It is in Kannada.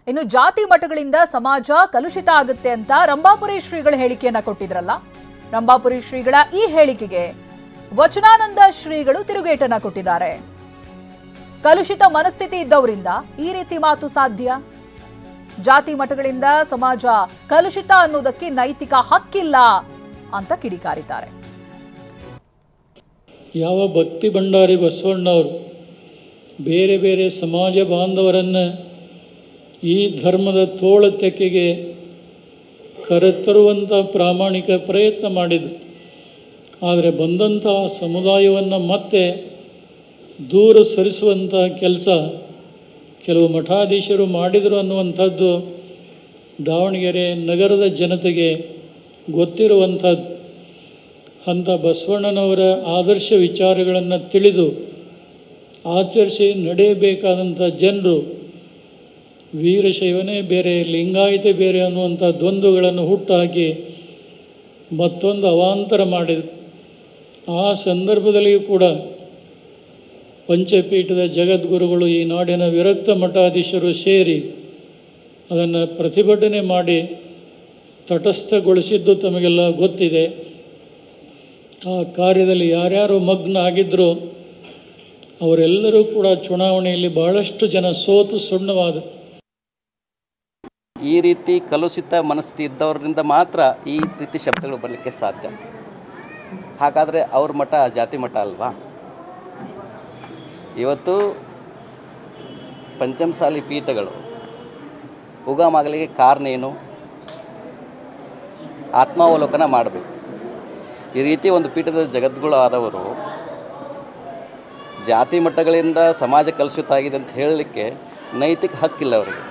ಇನ್ನು ಜಾತಿ ಮಠಗಳಿಂದ ಸಮಾಜ ಕಲುಷಿತ ಆಗುತ್ತೆ ಅಂತ ರಂಭಾಪುರಿ ಶ್ರೀಗಳು ಹೇಳಿಕೆಯನ್ನ ಕೊಟ್ಟಿದ್ರಲ್ಲ, ರಂಭಾಪುರಿ ಶ್ರೀಗಳ ಈ ಹೇಳಿಕೆಗೆ ವಚನಾನಂದ ಶ್ರೀಗಳು ತಿರುಗೇಟನ್ನ ಕೊಟ್ಟಿದ್ದಾರೆ. ಕಲುಷಿತ ಮನಸ್ಥಿತಿ ಇದ್ದವರಿಂದ ಈ ರೀತಿ ಮಾತು ಸಾಧ್ಯ? ಜಾತಿ ಮಠಗಳಿಂದ ಸಮಾಜ ಕಲುಷಿತ ಅನ್ನೋದಕ್ಕೆ ನೈತಿಕ ಹಕ್ಕಿಲ್ಲ ಅಂತ ಕಿಡಿಕಾರಿದ್ದಾರೆ. ಯಾವ ಭಕ್ತಿ ಭಂಡಾರಿ ಬಸವಣ್ಣವರು ಬೇರೆ ಬೇರೆ ಸಮಾಜ ಬಾಂಧವರನ್ನು ಈ ಧರ್ಮದ ತೋಳ ತೆಕ್ಕೆಗೆ ಕರೆತರುವಂಥ ಪ್ರಾಮಾಣಿಕ ಪ್ರಯತ್ನ ಮಾಡಿದರು. ಆದರೆ ಬಂದಂಥ ಸಮುದಾಯವನ್ನು ಮತ್ತೆ ದೂರ ಸರಿಸುವಂಥ ಕೆಲಸ ಕೆಲವು ಮಠಾಧೀಶರು ಮಾಡಿದರು ಅನ್ನುವಂಥದ್ದು ದಾವಣಗೆರೆ ನಗರದ ಜನತೆಗೆ ಗೊತ್ತಿರುವಂಥದ್ದು. ಅಂಥ ಬಸವಣ್ಣನವರ ಆದರ್ಶ ವಿಚಾರಗಳನ್ನು ತಿಳಿದು ಆಚರಿಸಿ ನಡೆಯಬೇಕಾದಂಥ ಜನರು ವೀರಶೈವನೇ ಬೇರೆ ಲಿಂಗಾಯತೆ ಬೇರೆ ಅನ್ನುವಂಥ ದ್ವಂದ್ವಗಳನ್ನು ಹುಟ್ಟುಹಾಕಿ ಮತ್ತೊಂದು ಅವಾಂತರ ಮಾಡಿದರು. ಆ ಸಂದರ್ಭದಲ್ಲಿಯೂ ಕೂಡ ಪಂಚಪೀಠದ ಜಗದ್ಗುರುಗಳು ಈ ನಾಡಿನ ವಿರಕ್ತ ಮಠಾಧೀಶರು ಸೇರಿ ಅದನ್ನು ಪ್ರತಿಭಟನೆ ಮಾಡಿ ತಟಸ್ಥಗೊಳಿಸಿದ್ದು ತಮಗೆಲ್ಲ ಗೊತ್ತಿದೆ. ಆ ಕಾರ್ಯದಲ್ಲಿ ಯಾರ್ಯಾರು ಮಗ್ನ ಆಗಿದ್ದರೂ ಅವರೆಲ್ಲರೂ ಕೂಡ ಚುನಾವಣೆಯಲ್ಲಿ ಬಹಳಷ್ಟು ಜನ ಸೋತು ಸುಣ್ಣವಾದ. ಈ ರೀತಿ ಕಲುಷಿತ ಮನಸ್ಥಿತಿ ಇದ್ದವರಿಂದ ಮಾತ್ರ ಈ ರೀತಿ ಶಬ್ದಗಳು ಬರಲಿಕ್ಕೆ ಸಾಧ್ಯ. ಹಾಗಾದರೆ ಅವ್ರ ಮಠ ಜಾತಿ ಮಠ ಅಲ್ವಾ? ಇವತ್ತು ಪಂಚಮಸಾಲಿ ಪೀಠಗಳು ಉಗಮಾಗಲಿಕ್ಕೆ ಕಾರಣ ಏನು? ಆತ್ಮಾವಲೋಕನ ಮಾಡಬೇಕು. ಈ ರೀತಿ ಒಂದು ಪೀಠದ ಜಗದ್ಗುರು ಆದವರು ಜಾತಿ ಮಟ್ಟಗಳಿಂದ ಸಮಾಜ ಕಲುಷಿತ ಆಗಿದೆ ಅಂತ ಹೇಳಲಿಕ್ಕೆ ನೈತಿಕ ಹಕ್ಕಿಲ್ಲ ಅವರಿಗೆ.